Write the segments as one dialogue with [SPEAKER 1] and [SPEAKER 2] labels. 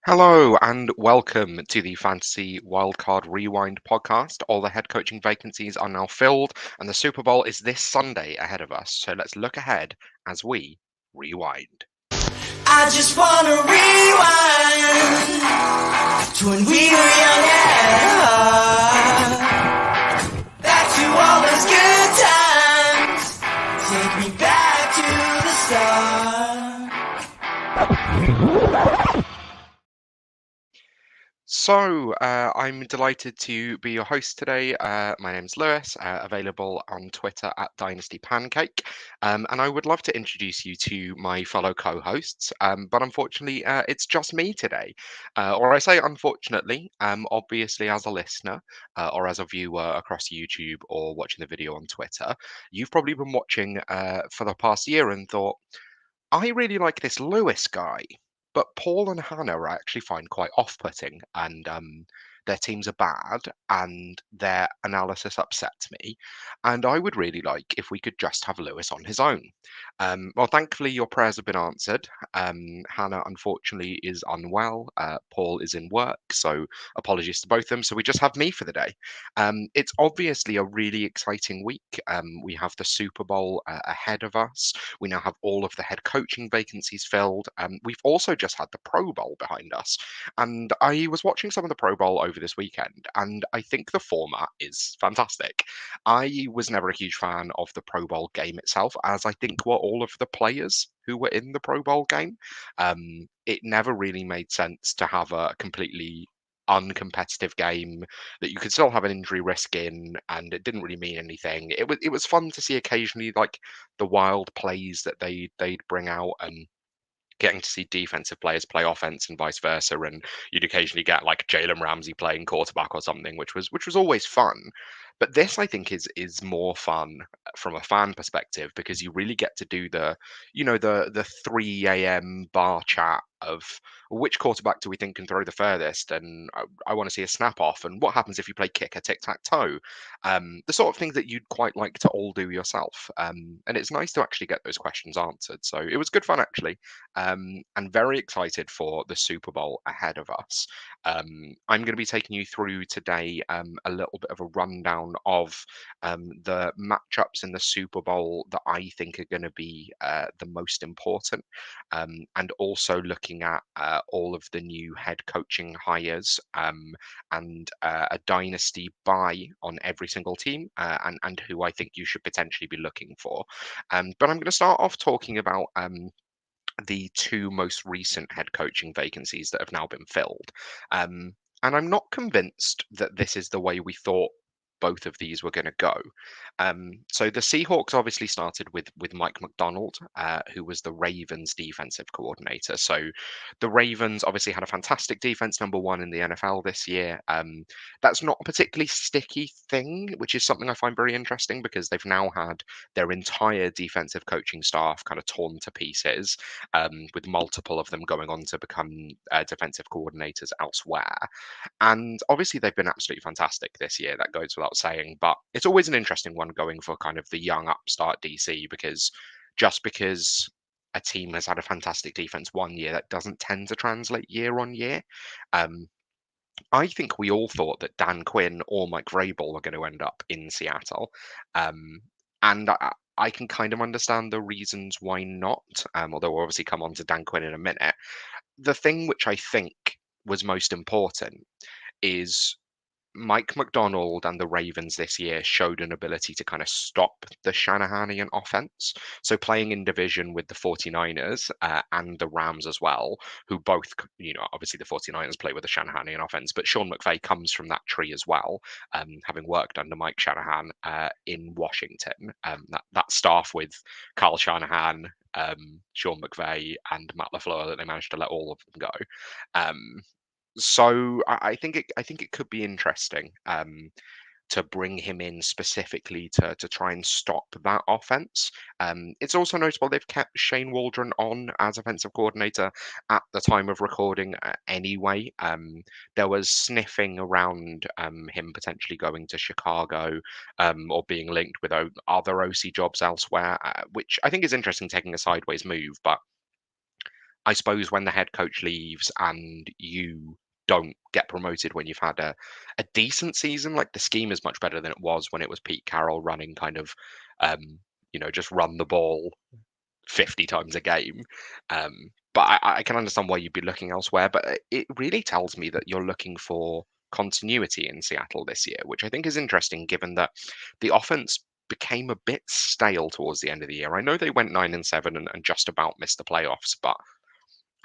[SPEAKER 1] Hello and welcome to the Fantasy Wildcard Rewind podcast. All the head coaching vacancies are now filled, and the Super Bowl is this Sunday ahead of us. So let's look ahead as we rewind.
[SPEAKER 2] I just wanna rewind to when we were young and hard. Back to all those good times. Take me back to the start.
[SPEAKER 1] So, I'm delighted to be your host today. My name's Lewis, available on Twitter at Dynasty Pancake. And I would love to introduce you to my fellow co hosts. But unfortunately, it's just me today. Or I say unfortunately, obviously, as a listener or as a viewer across YouTube or watching the video on Twitter, you've probably been watching for the past year and thought, I really like this Lewis guy, but Paul and Hannah I actually find quite off-putting, and their teams are bad, and their analysis upsets me. And I would really like if we could just have Lewis on his own. Well, thankfully, your prayers have been answered. Hannah, unfortunately, is unwell. Paul is in work, so apologies to both of them. So we just have me for the day. It's obviously a really exciting week. We have the Super Bowl ahead of us. We now have all of the head coaching vacancies filled. We've also just had the Pro Bowl behind us. And I was watching some of the Pro Bowl over this weekend, and I think the format is fantastic. I was never a huge fan of the Pro Bowl game itself, as I think were all of the players who were in the Pro Bowl game. It never really made sense to have a completely uncompetitive game that you could still have an injury risk in, and it didn't really mean anything. It was fun to see occasionally, like the wild plays that they'd bring out, and getting to see defensive players play offense and vice versa. And you'd occasionally get like Jalen Ramsey playing quarterback or something, which was always fun. But this, I think, is more fun from a fan perspective because you really get to do the 3 a.m. bar chat of which quarterback do we think can throw the furthest, and I want to see a snap off, and what happens if you play kicker tic tac toe, the sort of things that you'd quite like to all do yourself. And it's nice to actually get those questions answered. So it was good fun actually, and very excited for the Super Bowl ahead of us. I'm going to be taking you through today a little bit of a rundown of the matchups in the Super Bowl that I think are going to be the most important, and also looking at all of the new head coaching hires, and a dynasty buy on every single team, and who I think you should potentially be looking for. But I'm going to start off talking about the two most recent head coaching vacancies that have now been filled. And I'm not convinced that this is the way we thought both of these were going to go. So the Seahawks obviously started with Mike McDonald, who was the Ravens defensive coordinator. So the Ravens obviously had a fantastic defense, number one in the NFL this year. That's not a particularly sticky thing, which is something I find very interesting because they've now had their entire defensive coaching staff kind of torn to pieces, with multiple of them going on to become defensive coordinators elsewhere. And obviously, they've been absolutely fantastic this year. That goes without saying. But it's always an interesting one going for kind of the young upstart DC, because just because a team has had a fantastic defense one year, that doesn't tend to translate year on year. Um, I think we all thought that Dan Quinn or Mike Vrabel were going to end up in Seattle. Um, and I can kind of understand the reasons why not, although we'll obviously come on to Dan Quinn in a minute. The thing which I think was most important is Mike McDonald and the Ravens this year showed an ability to kind of stop the Shanahanian offense. So playing in division with the 49ers and the Rams as well, who both, obviously the 49ers play with the Shanahanian offense, but Sean McVay comes from that tree as well, having worked under Mike Shanahan in Washington. That staff with Kyle Shanahan, Sean McVay, and Matt LaFleur, that they managed to let all of them go. So I think it could be interesting, to bring him in specifically to try and stop that offense. It's also notable they've kept Shane Waldron on as offensive coordinator at the time of recording anyway. There was sniffing around him potentially going to Chicago, or being linked with other OC jobs elsewhere, which I think is interesting, taking a sideways move, but I suppose when the head coach leaves and you don't get promoted when you've had a decent season, like the scheme is much better than it was when it was Pete Carroll running kind of, um, just run the ball 50 times a game. But I can understand why you'd be looking elsewhere. But it really tells me that you're looking for continuity in Seattle this year, which I think is interesting given that the offense became a bit stale towards the end of the year. I know they went 9-7 and just about missed the playoffs, but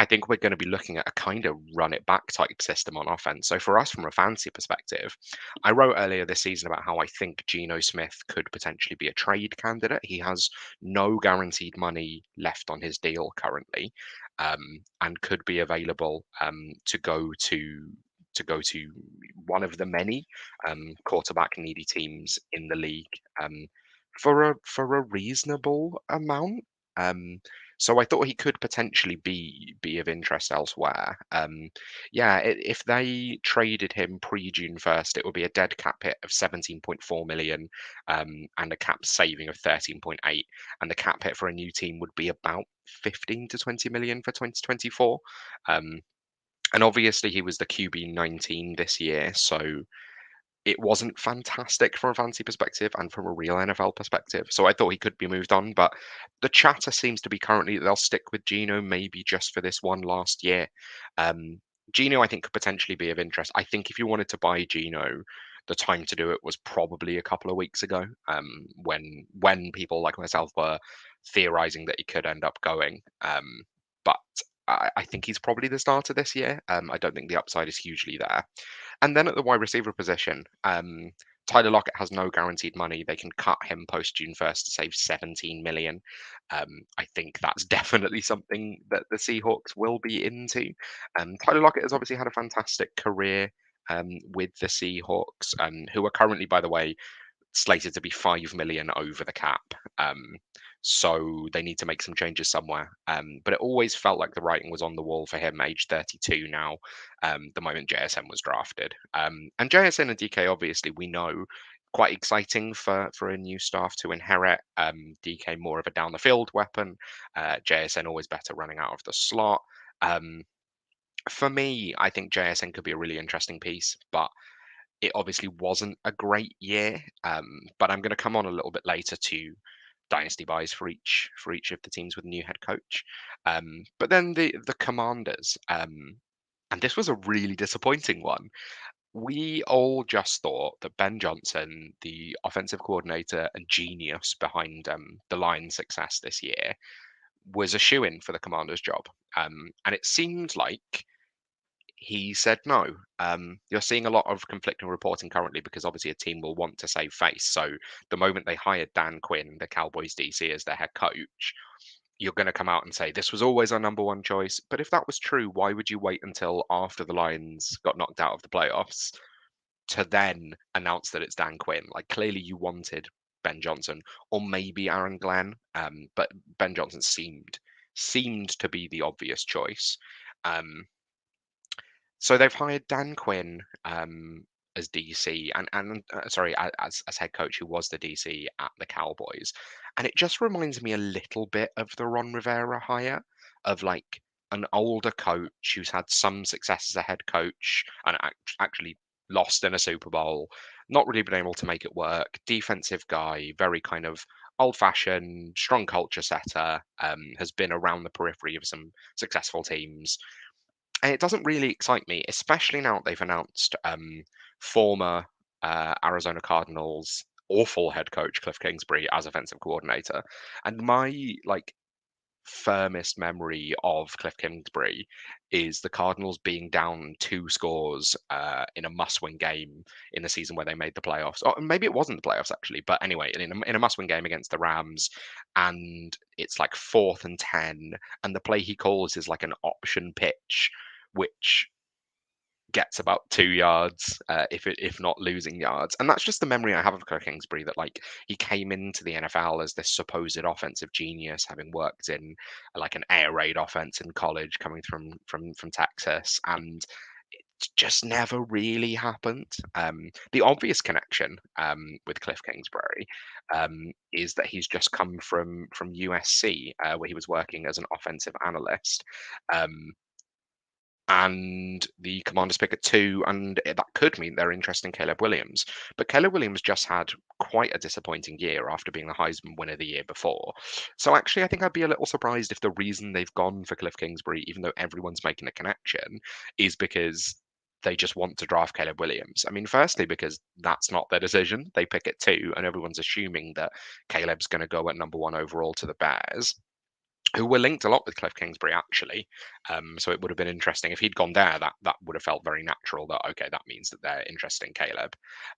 [SPEAKER 1] I think we're going to be looking at a kind of run it back type system on offense. So for us, from a fantasy perspective, I wrote earlier this season about how I think Geno Smith could potentially be a trade candidate. He has no guaranteed money left on his deal currently, and could be available to go to one of the many quarterback needy teams in the league for a reasonable amount. Um, so I thought he could potentially be of interest elsewhere. Yeah, if they traded him pre-June 1st, it would be a dead cap hit of 17.4 million, and a cap saving of 13.8, and the cap hit for a new team would be about 15 to 20 million for 2024. Um, and obviously he was the QB 19 this year, so it wasn't fantastic from a fantasy perspective and from a real NFL perspective. So I thought he could be moved on, but the chatter seems to be currently that they'll stick with Geno maybe just for this one last year. Um, Geno, I think, could potentially be of interest. I think if you wanted to buy Geno, the time to do it was probably a couple of weeks ago, when people like myself were theorizing that he could end up going. But I think he's probably the starter this year. I don't think the upside is hugely there. And then at the wide receiver position, Tyler Lockett has no guaranteed money. They can cut him post June 1st to save 17 million. I think that's definitely something that the Seahawks will be into. Tyler Lockett has obviously had a fantastic career with the Seahawks, who are currently, by the way, slated to be 5 million over the cap. So they need to make some changes somewhere. But it always felt like the writing was on the wall for him, age 32 now, the moment JSN was drafted. And JSN and DK, obviously, we know quite exciting for a new staff to inherit. DK more of a down the field weapon. JSN always better running out of the slot. For me, I think JSN could be a really interesting piece, but it obviously wasn't a great year. But I'm going to come on a little bit later to dynasty buys for each of the teams with a new head coach. But then the Commanders, and this was a really disappointing one. We all just thought that Ben Johnson, the offensive coordinator and genius behind the Lions' success this year, was a shoe-in for the Commanders' job. And it seemed like he said no. You're seeing a lot of conflicting reporting currently because obviously a team will want to save face. So the moment they hired Dan Quinn, the Cowboys DC, as their head coach, you're going to come out and say this was always our number one choice. But if that was true, why would you wait until after the Lions got knocked out of the playoffs to then announce that it's Dan Quinn? Like clearly you wanted Ben Johnson or maybe Aaron Glenn, but Ben Johnson seemed to be the obvious choice. So they've hired Dan Quinn as DC and sorry, as head coach, who was the DC at the Cowboys, and it just reminds me a little bit of the Ron Rivera hire, of like an older coach who's had some success as a head coach and actually lost in a Super Bowl, not really been able to make it work. Defensive guy, very kind of old-fashioned, strong culture setter, has been around the periphery of some successful teams, and it doesn't really excite me, especially now that they've announced former Arizona Cardinals awful head coach Cliff Kingsbury as offensive coordinator. And my like firmest memory of Cliff Kingsbury is the Cardinals being down 2 scores in a must-win game in the season where they made the playoffs. Or maybe it wasn't the playoffs actually, but anyway, in a must-win game against the Rams, and it's like 4th and 10, and the play he calls is like an option pitch, which gets about 2 yards, if not losing yards. And that's just the memory I have of Kirk Kingsbury, that like he came into the NFL as this supposed offensive genius, having worked in like an air raid offense in college, coming from Texas, and just never really happened. The obvious connection with Cliff Kingsbury is that he's just come from USC, where he was working as an offensive analyst. Um, and the Commanders pick at 2, and that could mean they're interested in Caleb Williams. But Caleb Williams just had quite a disappointing year after being the Heisman winner the year before. So actually, I think I'd be a little surprised if the reason they've gone for Cliff Kingsbury, even though everyone's making a connection, is because they just want to draft Caleb Williams. I mean, firstly, because that's not their decision. They pick at 2, and everyone's assuming that Caleb's going to go at number 1 overall to the Bears, who were linked a lot with Cliff Kingsbury actually. So it would have been interesting if he'd gone there. That would have felt very natural. That okay, that means that they're interested in Caleb.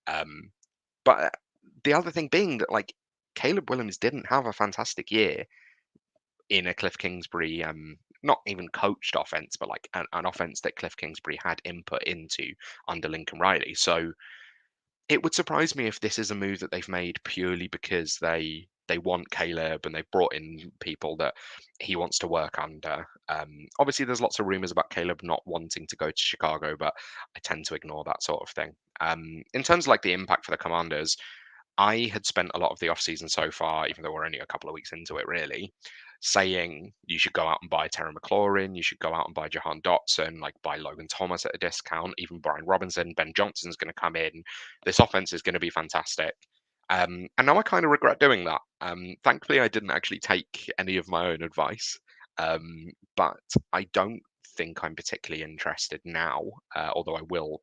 [SPEAKER 1] Um, but the other thing being that like Caleb Williams didn't have a fantastic year in a Cliff Kingsbury, not even coached offense, but like an offense that Cliff Kingsbury had input into under Lincoln Riley. So it would surprise me if this is a move that they've made purely because they want Caleb and they've brought in people that he wants to work under. Obviously, there's lots of rumors about Caleb not wanting to go to Chicago, but I tend to ignore that sort of thing. In terms of like the impact for the Commanders, I had spent a lot of the offseason so far, even though we're only a couple of weeks into it, really, saying you should go out and buy Terry McLaurin, you should go out and buy Jahan Dotson, like buy Logan Thomas at a discount, even Brian Robinson, Ben Johnson's going to come in. This offense is going to be fantastic. And now I kind of regret doing that. Thankfully, I didn't actually take any of my own advice, but I don't think I'm particularly interested now, although I will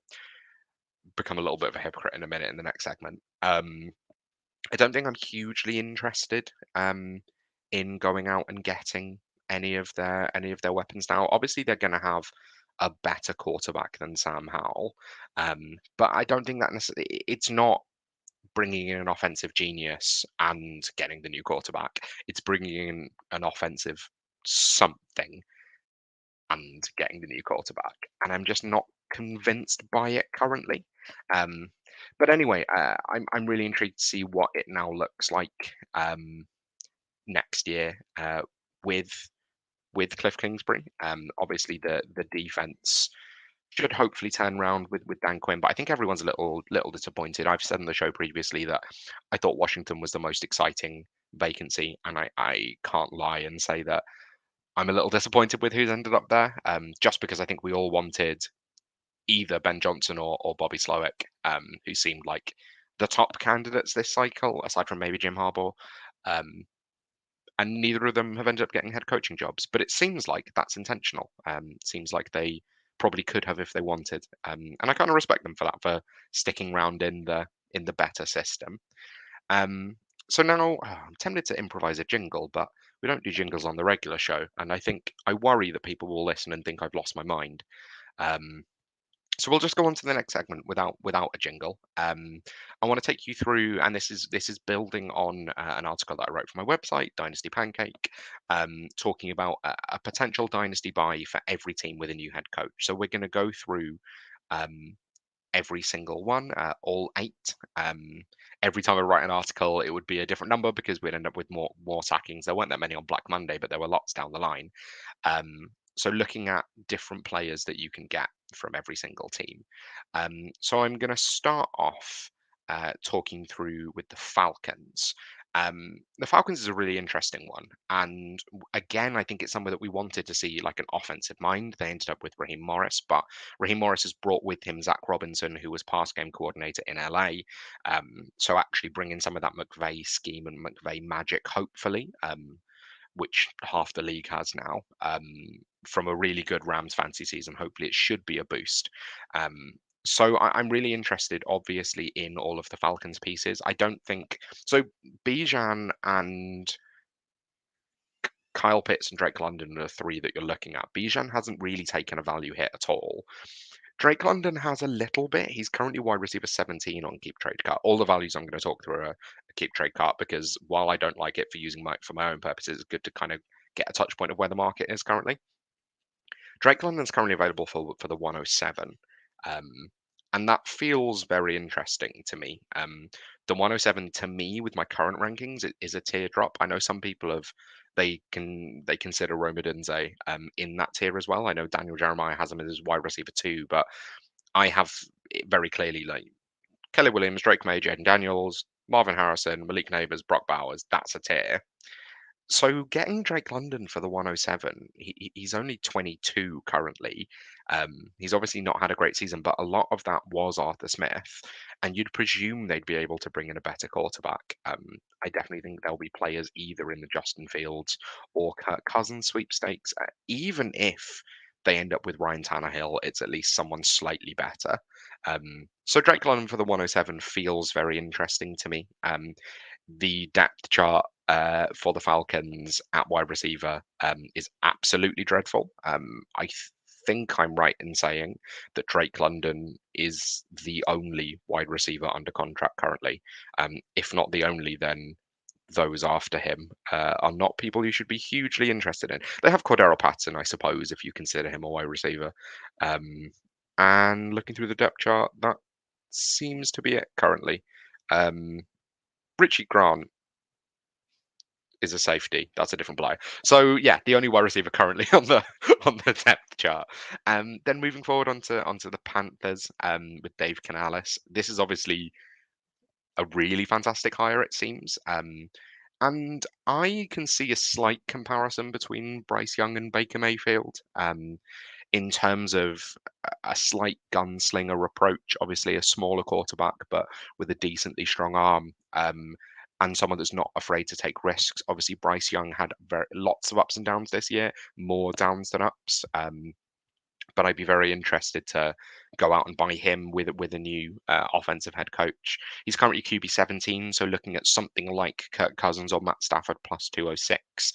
[SPEAKER 1] become a little bit of a hypocrite in a minute in the next segment. I don't think I'm hugely interested in going out and getting any of their weapons now. Obviously, they're going to have a better quarterback than Sam Howell, but I don't think that necessarily. It's not bringing in an offensive genius and getting the new quarterback. It's bringing in an offensive something and getting the new quarterback. And I'm just not convinced by it currently. Um, but anyway, I'm really intrigued to see what it now looks like next year with with Cliff Kingsbury. Obviously, the defense should hopefully turn around with Dan Quinn, but I think everyone's a little disappointed. I've said on the show previously that I thought Washington was the most exciting vacancy, and I can't lie and say that I'm a little disappointed with who's ended up there. Just because I think we all wanted either Ben Johnson or Bobby Slowick, who seemed like the top candidates this cycle, aside from maybe Jim Harbaugh. Um, and neither of them have ended up getting head coaching jobs. But it seems like that's intentional. Seems like they probably could have if they wanted. And I kind of respect them for that, for sticking around in the better system. Um, so now I'm tempted to improvise a jingle, but we don't do jingles on the regular show, and I worry that people will listen and think I've lost my mind. Um, so we'll just go on to the next segment without a jingle. I want to take you through, and this is building on an article that I wrote for my website, Dynasty Pancake, talking about a potential dynasty buy for every team with a new head coach. So we're going to go through um, every single one, all 8. Every time I write an article, it would be a different number because we'd end up with more sackings. There weren't that many on Black Monday, but there were lots down the line. So looking at different players that you can get from every single team. So I'm going to start off talking through with the Falcons. The Falcons is a really interesting one, and again, I think it's somewhere that we wanted to see like an offensive mind. They ended up with Raheem Morris, but Raheem Morris has brought with him Zach Robinson, who was pass game coordinator in LA. So actually bringing some of that McVay scheme and McVay magic, hopefully, which half the league has now, from a really good Rams fantasy season. Hopefully, it should be a boost. So I'm really interested, obviously, in all of the Falcons pieces. I don't think so. Bijan and Kyle Pitts and Drake London are the 3 that you're looking at. Bijan hasn't really taken a value hit at all. Drake London has a little bit. He's currently wide receiver 17 on Keep Trade Cart. All the values I'm going to talk through are a Keep Trade Cart because while I don't like it for using for my own purposes, it's good to kind of get a touch point of where the market is currently. Drake London's currently available for the 107. And that feels very interesting to me. The 107 to me, with my current rankings, is a teardrop. I know some people they consider Rome Odunze in that tier as well. I know Daniel Jeremiah has him as his wide receiver 2, but I have it very clearly like Kelly Williams, Drake May, Jaden Daniels, Marvin Harrison, Malik Neighbours, Brock Bowers. That's a tier. So getting Drake London for the 107, he's only 22 currently. He's obviously not had a great season, but a lot of that was Arthur Smith, and you'd presume they'd be able to bring in a better quarterback. I definitely think there'll be players either in the Justin Fields or Kirk Cousins sweepstakes. Even if they end up with Ryan Tannehill, it's at least someone slightly better. So Drake London for the 107 feels very interesting to me. The depth chart for the Falcons at wide receiver is absolutely dreadful. Think I'm right in saying that Drake London is the only wide receiver under contract currently. If not the only, then those after him are not people you should be hugely interested in. They have Cordero Patterson, I suppose, if you consider him a wide receiver. And looking through the depth chart, that seems to be it currently. Richie Grant is a safety. That's a different player. So yeah, the only wide receiver currently on the depth chart. Then moving forward onto the Panthers with Dave Canales. This is obviously a really fantastic hire, it seems. And I can see a slight comparison between Bryce Young and Baker Mayfield. In terms of a slight gunslinger approach, obviously a smaller quarterback, but with a decently strong arm, and someone that's not afraid to take risks. Obviously, Bryce Young had lots of ups and downs this year, more downs than ups. But I'd be very interested to go out and buy him with a new offensive head coach. He's currently QB 17, so looking at something like Kirk Cousins or Matt Stafford plus 206.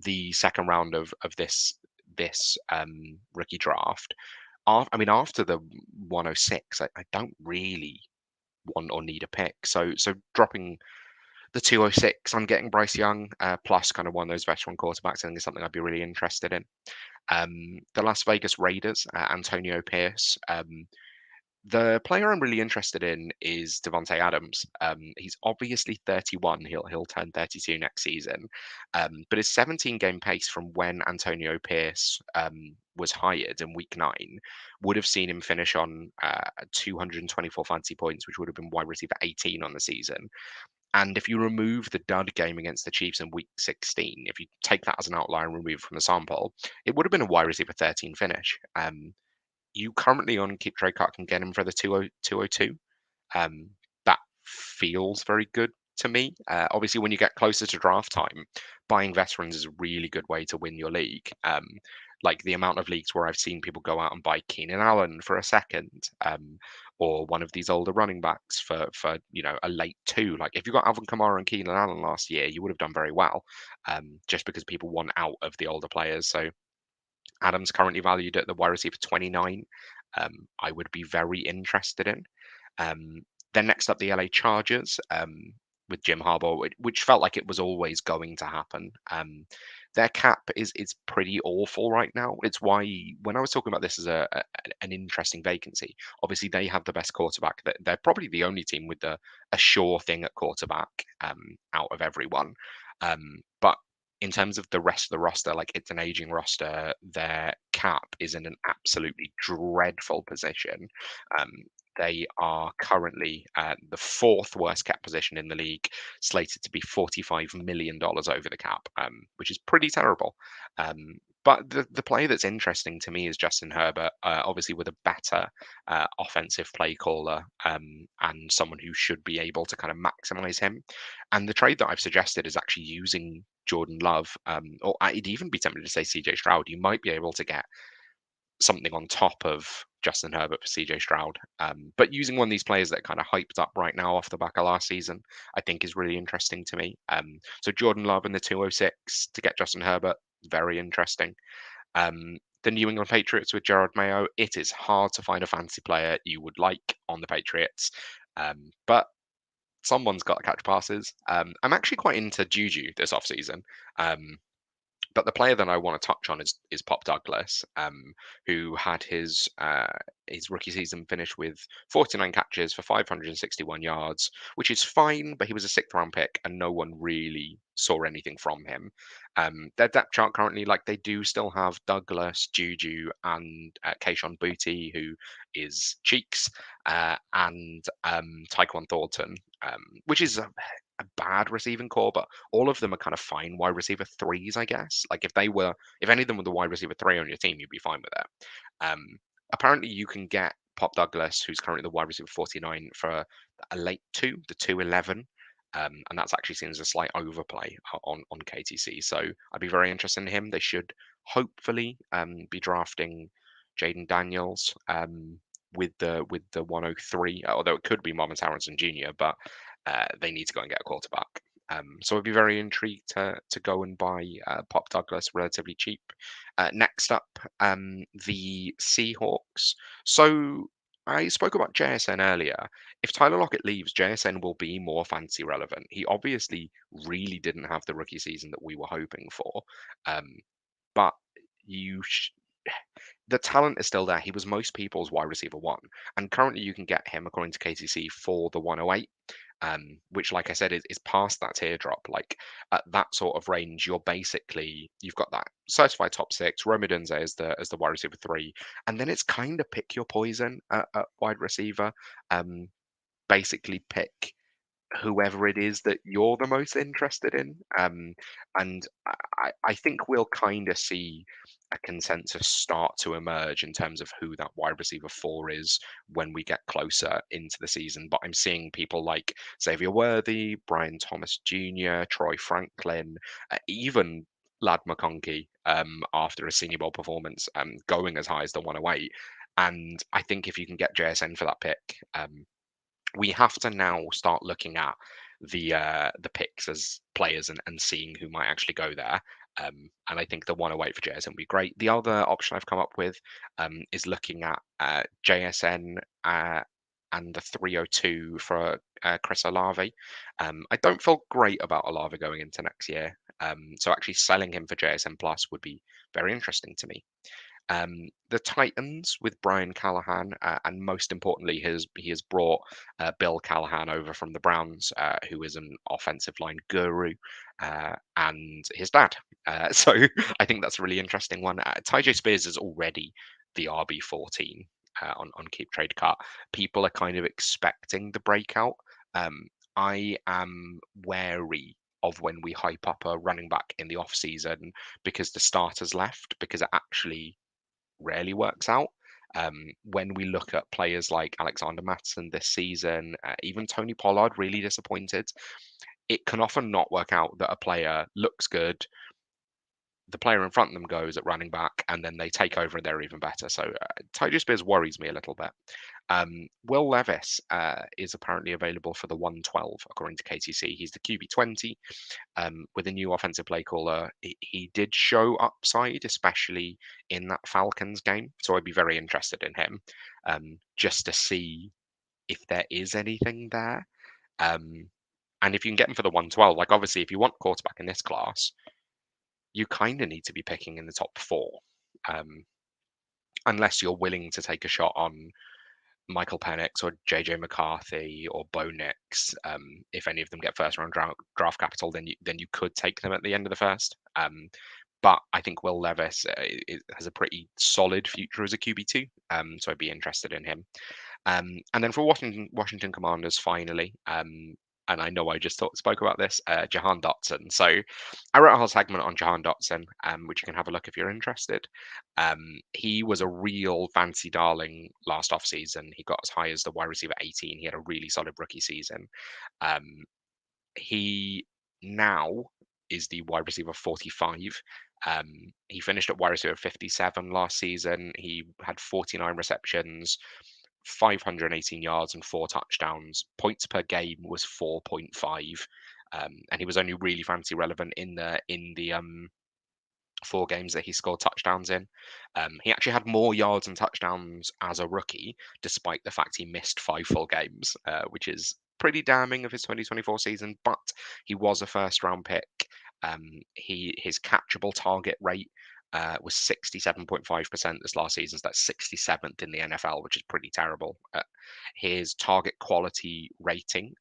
[SPEAKER 1] The second round of this rookie draft. After the 106, I don't really want or need a pick. So dropping the 206, I'm getting Bryce Young plus kind of one of those veteran quarterbacks. I think is something I'd be really interested in. The Las Vegas Raiders, Antonio Pierce. The player I'm really interested in is Devontae Adams. He's obviously 31. He'll turn 32 next season. But his 17 game pace from when Antonio Pierce was hired in week 9 would have seen him finish on 224 fantasy points, which would have been wide receiver 18 on the season. And if you remove the dud game against the Chiefs in week 16, if you take that as an outlier and remove it from the sample, it would have been a wide receiver 13 finish. You currently on Keep Trade Cart can get him for the 202. That feels very good to me. Obviously, when you get closer to draft time, buying veterans is a really good way to win your league. Like the amount of leagues where I've seen people go out and buy Keenan Allen for a second, or one of these older running backs for a late 2. Like if you got Alvin Kamara and Keenan Allen last year, you would have done very well, just because people want out of the older players. So Adams currently valued at the wide receiver 29. I would be very interested in. Then next up, the LA Chargers with Jim Harbaugh, which felt like it was always going to happen. Their cap is pretty awful right now. It's why when I was talking about this as an interesting vacancy, obviously they have the best quarterback. They're probably the only team with a sure thing at quarterback out of everyone. But in terms of the rest of the roster, like it's an aging roster, their cap is in an absolutely dreadful position. Um, they are currently the 4th worst cap position in the league, slated to be $45 million over the cap, which is pretty terrible. But the play that's interesting to me is Justin Herbert, obviously with a better offensive play caller and someone who should be able to kind of maximize him. And the trade that I've suggested is actually using Jordan Love, or I'd even be tempted to say CJ Stroud. You might be able to get something on top of Justin Herbert for CJ Stroud. But using one of these players that kind of hyped up right now off the back of last season, I think is really interesting to me. So Jordan Love in the 206 to get Justin Herbert, very interesting. The New England Patriots with Gerard Mayo, it is hard to find a fantasy player you would like on the Patriots. But someone's got to catch passes. I'm actually quite into Juju this offseason. But the player that I want to touch on is Pop Douglas, who had his rookie season finished with 49 catches for 561 yards, which is fine, but he was a sixth round pick, and no one really saw anything from him. Their depth chart currently, like they do still have Douglas, Juju, and Keishon Booty, who is Cheeks, and Tyquan Thornton, which is a bad receiving core, but all of them are kind of fine wide receiver threes, I guess. Like if any of them were the wide receiver three on your team, you'd be fine with it. Apparently, you can get Pop Douglas, who's currently the wide receiver 49, for a late two, the 211. And that's actually seen as a slight overplay on KTC. So I'd be very interested in him. They should hopefully be drafting Jaden Daniels with the 103, although it could be Marvin Harrison Jr., but they need to go and get a quarterback. So I'd be very intrigued to go and buy Pop Douglas relatively cheap. Next up, the Seahawks. So I spoke about JSN earlier. If Tyler Lockett leaves, JSN will be more fantasy relevant. He obviously really didn't have the rookie season that we were hoping for, but you the talent is still there. He was most people's wide receiver one, and currently you can get him according to KTC for the 108, which, like I said, is past that teardrop. Like at that sort of range, you've got that certified top six. Rome Odunze as the wide receiver three, and then it's kind of pick your poison at wide receiver. Basically pick whoever it is that you're the most interested in. And I think we'll kind of see a consensus start to emerge in terms of who that wide receiver four is when we get closer into the season. But I'm seeing people like Xavier Worthy, Brian Thomas Jr., Troy Franklin, even Lad McConkey after a Senior Bowl performance going as high as the 108. And I think if you can get JSN for that pick, we have to now start looking at the picks as players and seeing who might actually go there. And I think the 108 for JSN would be great. The other option I've come up with is looking at JSN and the 302 for Chris Olave. I don't feel great about Olave going into next year. So actually selling him for JSN Plus would be very interesting to me. The Titans with Brian Callahan, and most importantly, he has brought Bill Callahan over from the Browns, who is an offensive line guru, and his dad. So I think that's a really interesting one. Tyjae Spears is already the RB14 on Keep Trade Cut. People are kind of expecting the breakout. I am wary of when we hype up a running back in the off season because the starters left, because it actually rarely works out. When we look at players like Alexander Mattison this season, even Tony Pollard really disappointed. It can often not work out that a player looks good, the player in front of them goes at running back, and then they take over and they're even better. So Tyjae Spears worries me a little bit. Will Levis is apparently available for the 112, according to KTC. He's the QB20 with a new offensive play caller. He did show upside, especially in that Falcons game. So I'd be very interested in him just to see if there is anything there. And if you can get him for the 112, like obviously, if you want quarterback in this class, you kind of need to be picking in the top four, unless you're willing to take a shot on Michael Penix or JJ McCarthy or Bo Nix. If any of them get first round draft capital, then you could take them at the end of the first. But I think Will Levis has a pretty solid future as a QB2, so I'd be interested in him. And then for Washington Commanders, finally, and I know I just spoke about this, Jahan Dotson. So I wrote a whole segment on Jahan Dotson, which you can have a look if you're interested. He was a real fancy darling last offseason. He got as high as the wide receiver 18. He had a really solid rookie season. He now is the wide receiver 45. He finished at wide receiver 57 last season. He had 49 receptions, 518 yards and 4 touchdowns. Points per game was 4.5, and he was only really fantasy relevant in the 4 games that he scored touchdowns in. He actually had more yards and touchdowns as a rookie, despite the fact he missed 5 full games, which is pretty damning of his 2024 season. But he was a first round pick. His catchable target rate was 67.5% this last season. So that's 67th in the NFL, which is pretty terrible. His target quality rating,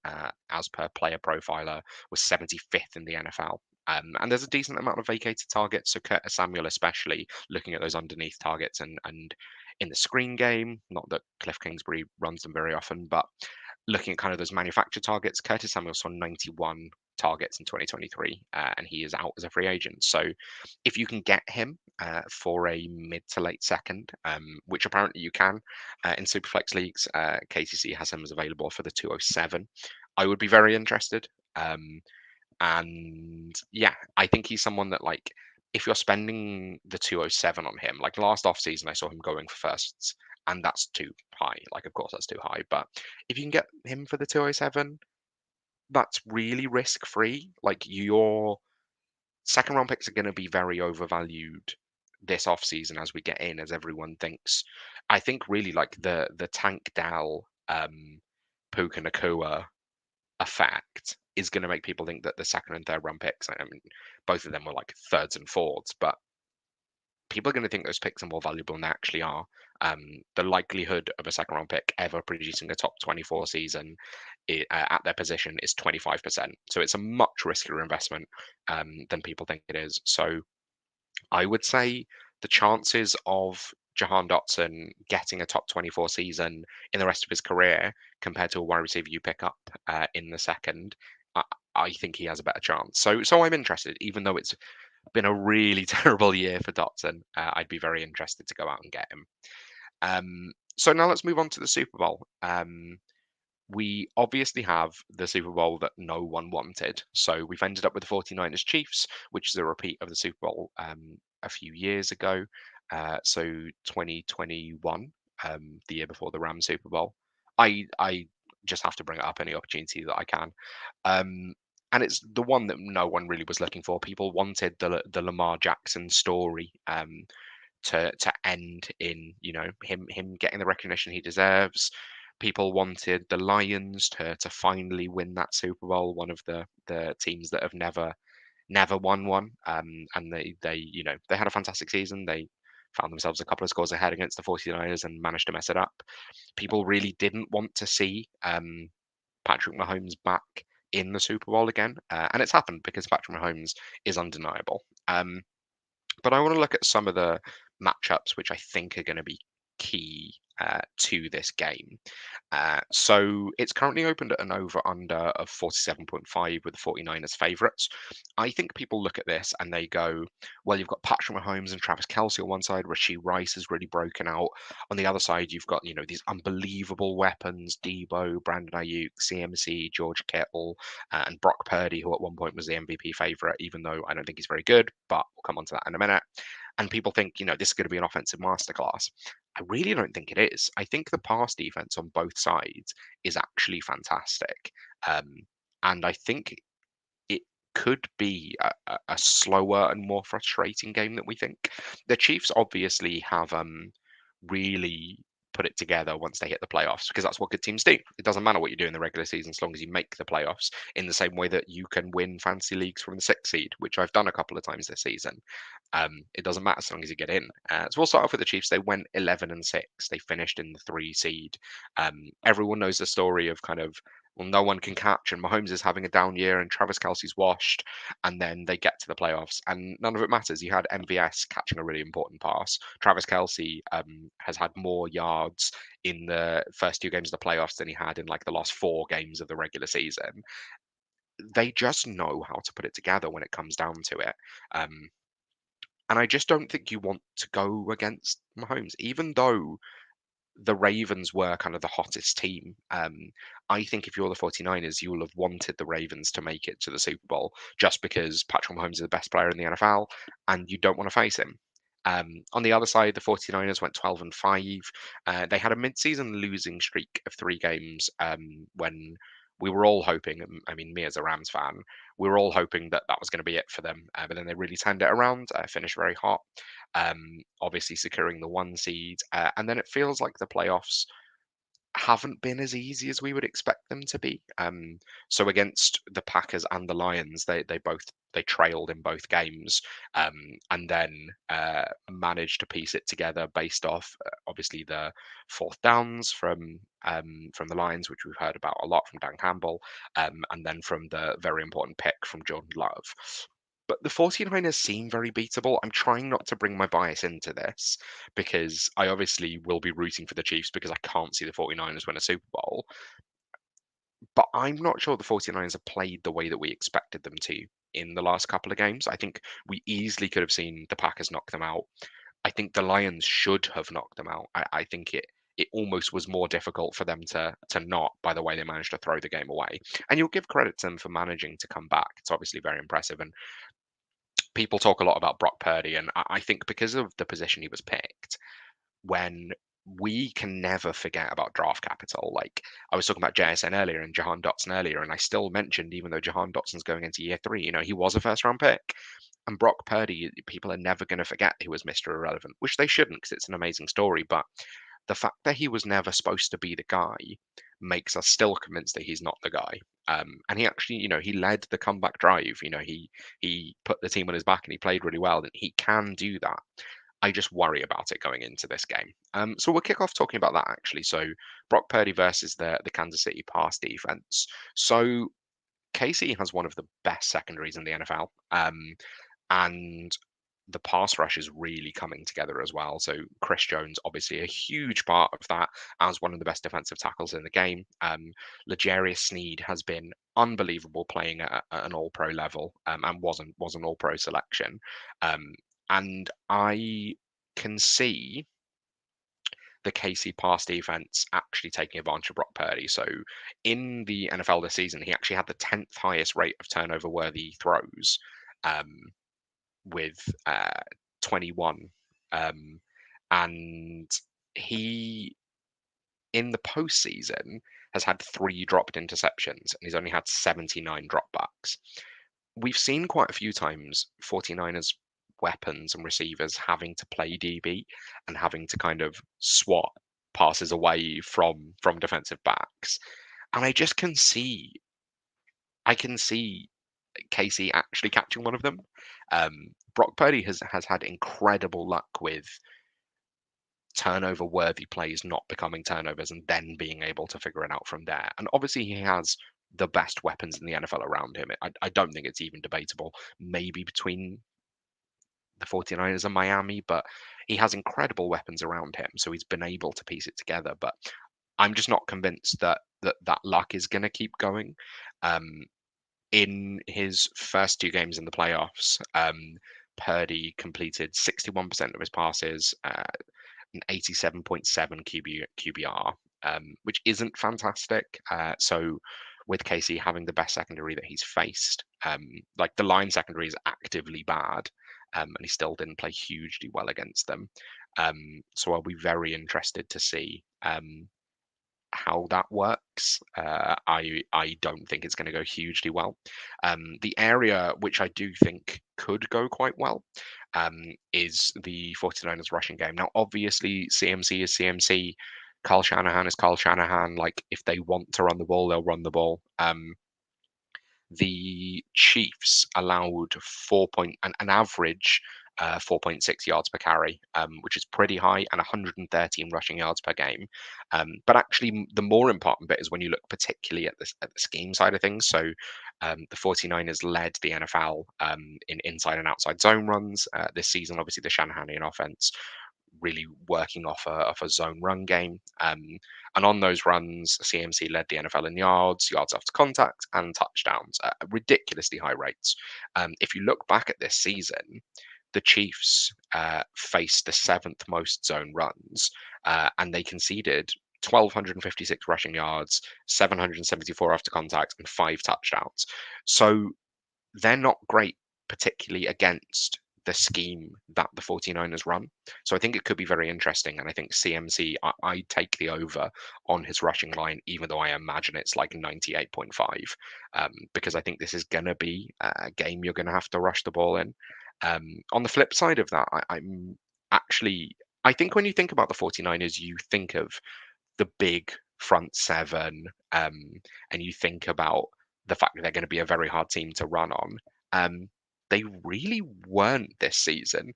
[SPEAKER 1] as per Player Profiler, was 75th in the NFL. And there's a decent amount of vacated targets. So Curtis Samuel, especially looking at those underneath targets and in the screen game, not that Cliff Kingsbury runs them very often, but looking at kind of those manufactured targets, Curtis Samuel saw 91 targets in 2023, and he is out as a free agent. So if you can get him for a mid to late second, which apparently you can in Superflex leagues, KCC has him as available for the 207. I would be very interested. And yeah, I think he's someone that, like, if you're spending the 207 on him, like last off season, I saw him going for firsts, and that's too high. Like, of course, that's too high. But if you can get him for the 207, that's really risk free. Like, your second round picks are going to be very overvalued this off season as we get in, as everyone thinks. I think really like the Tank Dell, Puka Nakua effect is going to make people think that the second and third round picks, I mean, both of them were like thirds and fourths, but people are going to think those picks are more valuable than they actually are. The likelihood of a second round pick ever producing a top 24 season at their position is 25%. So it's a much riskier investment than people think it is. So I would say the chances of Jahan Dotson getting a top 24 season in the rest of his career compared to a wide receiver you pick up in the second, I, I think he has a better chance. So I'm interested, even though it's been a really terrible year for Dotson. I'd be very interested to go out and get him. So now let's move on to the Super Bowl. We obviously have the Super Bowl that no one wanted. So we've ended up with the 49ers Chiefs, which is a repeat of the Super Bowl a few years ago. So 2021, the year before the Rams Super Bowl. I just have to bring it up any opportunity that I can. And it's the one that no one really was looking for. People wanted the Lamar Jackson story to end in, you know, him getting the recognition he deserves. People wanted the Lions to finally win that Super Bowl, one of the teams that have never won one. And they you know, they had a fantastic season. They found themselves a couple of scores ahead against the 49ers and managed to mess it up. People really didn't want to see Patrick Mahomes back in the Super Bowl again, and it's happened because Patrick Mahomes is undeniable. But I want to look at some of the matchups which I think are going to be key to this game. So it's currently opened at an over-under of 47.5 with the 49ers favourites. I think people look at this and they go, well, you've got Patrick Mahomes and Travis Kelce on one side. Rashee Rice has really broken out. On the other side, you've got, you know, these unbelievable weapons, Debo, Brandon Ayuk, CMC, George Kittle, and Brock Purdy, who at one point was the MVP favourite, even though I don't think he's very good, but we'll come on to that in a minute. And people think, you know, this is going to be an offensive masterclass. I really don't think it is. I think the pass defense on both sides is actually fantastic. And I think it could be a slower and more frustrating game than we think. The Chiefs obviously have really put it together once they hit the playoffs, because that's what good teams do. It doesn't matter what you do in the regular season as long as you make the playoffs, in the same way that you can win fantasy leagues from the 6th seed, which I've done a couple of times this season. It doesn't matter as long as you get in. So we'll start off with the Chiefs. They went 11-6. They finished in the 3 seed. Everyone knows the story of kind of, well, no one can catch, and Mahomes is having a down year, and Travis Kelsey's washed, and then they get to the playoffs, and none of it matters. You had MVS catching a really important pass. Travis Kelsey has had more yards in the first 2 games of the playoffs than he had in like the last 4 games of the regular season. They just know how to put it together when it comes down to it. And I just don't think you want to go against Mahomes, even though the Ravens were kind of the hottest team. I think if you're the 49ers, you will have wanted the Ravens to make it to the Super Bowl just because Patrick Mahomes is the best player in the NFL and you don't want to face him. On the other side, the 49ers went 12-5. They had a mid-season losing streak of 3 games when we were all hoping, I mean, me as a Rams fan, we were all hoping that that was going to be it for them. But then they really turned it around, finished very hot, obviously securing the 1 seed. And then it feels like the playoffs haven't been as easy as we would expect them to be. So against the Packers and the Lions, they trailed in both games, and then managed to piece it together based off obviously the fourth downs from the Lions, which we've heard about a lot from Dan Campbell, and then from the very important pick from Jordan Love. But the 49ers seem very beatable. I'm trying not to bring my bias into this because I obviously will be rooting for the Chiefs because I can't see the 49ers win a Super Bowl. But I'm not sure the 49ers have played the way that we expected them to in the last couple of games. I think we easily could have seen the Packers knock them out. I think the Lions should have knocked them out. I think it almost was more difficult for them to not by the way they managed to throw the game away. And you'll give credit to them for managing to come back. It's obviously very impressive. And people talk a lot about Brock Purdy, and I think because of the position he was picked, when we can never forget about draft capital. Like I was talking about JSN earlier and Jahan Dotson earlier, and I still mentioned, even though Jahan Dotson's going into year 3, he was a first round pick. And Brock Purdy, people are never going to forget he was Mr. Irrelevant, which they shouldn't because it's an amazing story. But the fact that he was never supposed to be the guy makes us still convinced that he's not the guy. And he actually, he led the comeback drive. He put the team on his back and he played really well. And he can do that. I just worry about it going into this game. So we'll kick off talking about that actually. So Brock Purdy versus the Kansas City pass defense. So KC has one of the best secondaries in the NFL, and the pass rush is really coming together as well. So Chris Jones, obviously a huge part of that, as one of the best defensive tackles in the game. L'Jarius Sneed has been unbelievable playing at an All-Pro level, and was an All-Pro selection. And I can see the KC pass defense actually taking advantage of Brock Purdy. So in the NFL this season, he actually had the 10th highest rate of turnover worthy throws, with 21. And he, in the postseason, has had 3 dropped interceptions and he's only had 79 dropbacks. We've seen quite a few times 49ers weapons and receivers having to play DB and having to kind of swat passes away from defensive backs. And I can see Casey actually catching one of them. Brock Purdy has had incredible luck with turnover worthy plays not becoming turnovers and then being able to figure it out from there. And obviously he has the best weapons in the NFL around him. I don't think it's even debatable. Maybe between the 49ers and Miami, but he has incredible weapons around him. So he's been able to piece it together. But I'm just not convinced that luck is going to keep going. In his first 2 games in the playoffs, Purdy completed 61% of his passes, an 87.7 QBR, which isn't fantastic. So with KC having the best secondary that he's faced, like the line secondary is actively bad, and he still didn't play hugely well against them. So I'll be very interested to see how that works. I don't think it's going to go hugely well. The area which I do think could go quite well is the 49ers rushing game. Now, obviously, CMC is CMC. Kyle Shanahan is Kyle Shanahan. Like, if they want to run the ball, they'll run the ball. The Chiefs allowed an average 4.6 yards per carry, which is pretty high, and 113 rushing yards per game. But actually, the more important bit is when you look particularly at the scheme side of things. So the 49ers led the NFL in inside and outside zone runs this season. Obviously, the Shanahanian offense really working off a zone run game. And on those runs, CMC led the NFL in yards after contact, and touchdowns at ridiculously high rates. If you look back at this season, the Chiefs faced the 7th most zone runs, and they conceded 1,256 rushing yards, 774 after contact, and 5 touchdowns. So they're not great, particularly against the scheme that the 49ers run. So I think it could be very interesting. And I think CMC, I take the over on his rushing line, even though I imagine it's like 98.5, because I think this is going to be a game you're going to have to rush the ball in. On the flip side of that, I think when you think about the 49ers, you think of the big front seven, and you think about the fact that they're going to be a very hard team to run on, they really weren't this season.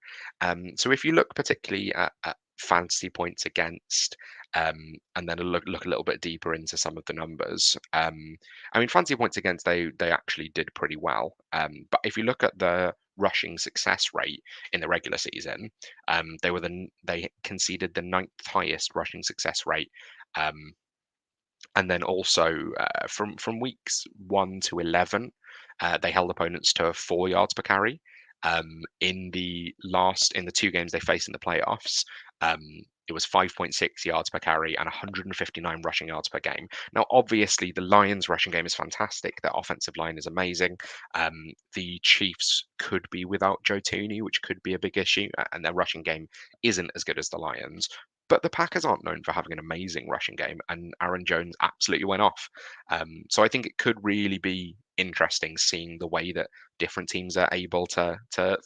[SPEAKER 1] So if you look particularly at fantasy points against, and then look a little bit deeper into some of the numbers. I mean, fantasy points against, they actually did pretty well. But if you look at the rushing success rate in the regular season, they conceded the ninth highest rushing success rate. And then also from weeks 1 to 11, they held opponents to 4 yards per carry. In the 2 games they faced in the playoffs, it was 5.6 yards per carry and 159 rushing yards per game. Now, obviously, the Lions' rushing game is fantastic. Their offensive line is amazing. The Chiefs could be without Joe Tooney, which could be a big issue, and their rushing game isn't as good as the Lions. But the Packers aren't known for having an amazing rushing game, and Aaron Jones absolutely went off. So I think it could really be interesting seeing the way that different teams are able to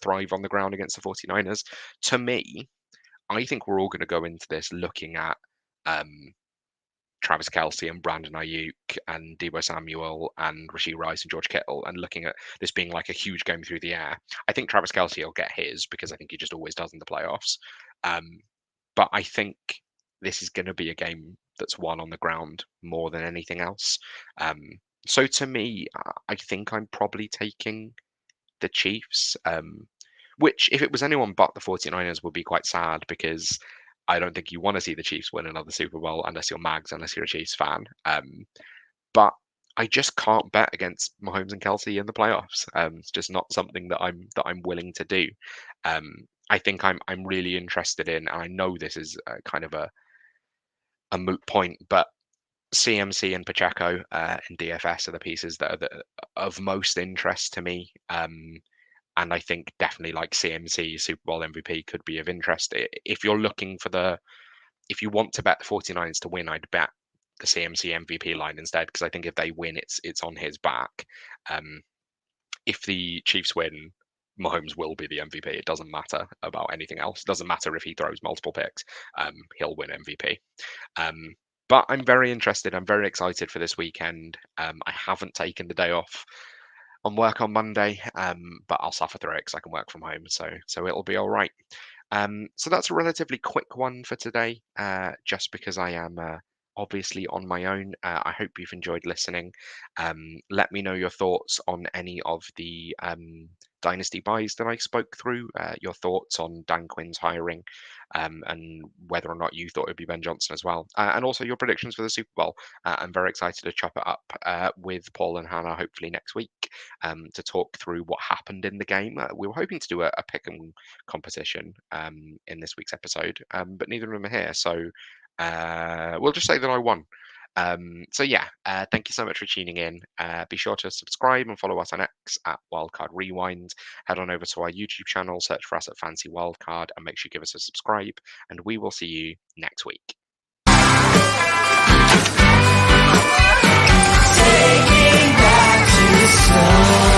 [SPEAKER 1] thrive on the ground against the 49ers. To me, I think we're all going to go into this looking at Travis Kelce and Brandon Ayuk and Deebo Samuel and Rashee Rice and George Kittle, and looking at this being like a huge game through the air. I think Travis Kelce will get his because I think he just always does in the playoffs. But I think this is going to be a game that's won on the ground more than anything else. So to me, I think I'm probably taking the Chiefs, which if it was anyone but the 49ers would be quite sad, because I don't think you want to see the Chiefs win another Super Bowl unless you're Mags, unless you're a Chiefs fan. But I just can't bet against Mahomes and Kelce in the playoffs. It's just not something that I'm willing to do. I think I'm really interested in, and I know this is kind of a moot point, but CMC and Pacheco in DFS are the pieces that are of most interest to me. And I think definitely like CMC, Super Bowl MVP, could be of interest. If you're looking for if you want to bet the 49ers to win, I'd bet the CMC MVP line instead, because I think if they win, it's on his back. If the Chiefs win, Mahomes will be the MVP. It doesn't matter about anything else. It doesn't matter if he throws multiple picks. He'll win MVP. But I'm very interested. I'm very excited for this weekend. I haven't taken the day off on work on Monday, but I'll suffer through it because I can work from home. So it'll be all right. So that's a relatively quick one for today, just because I am obviously on my own. I hope you've enjoyed listening. Let me know your thoughts on any of the dynasty buys that I spoke through, your thoughts on Dan Quinn's hiring, and whether or not you thought it would be Ben Johnson as well, and also your predictions for the Super Bowl. I'm very excited to chop it up with Paul and Hannah hopefully next week, to talk through what happened in the game. We were hoping to do a pick 'em competition in this week's episode, but neither of them are here, so we'll just say that I won. So yeah, thank you so much for tuning in. Be sure to subscribe and follow us on X at Wildcard Rewind. Head on over to our YouTube channel, search for us at Fancy Wildcard, and make sure you give us a subscribe. And we will see you next week.
[SPEAKER 2] Taking back to the sun.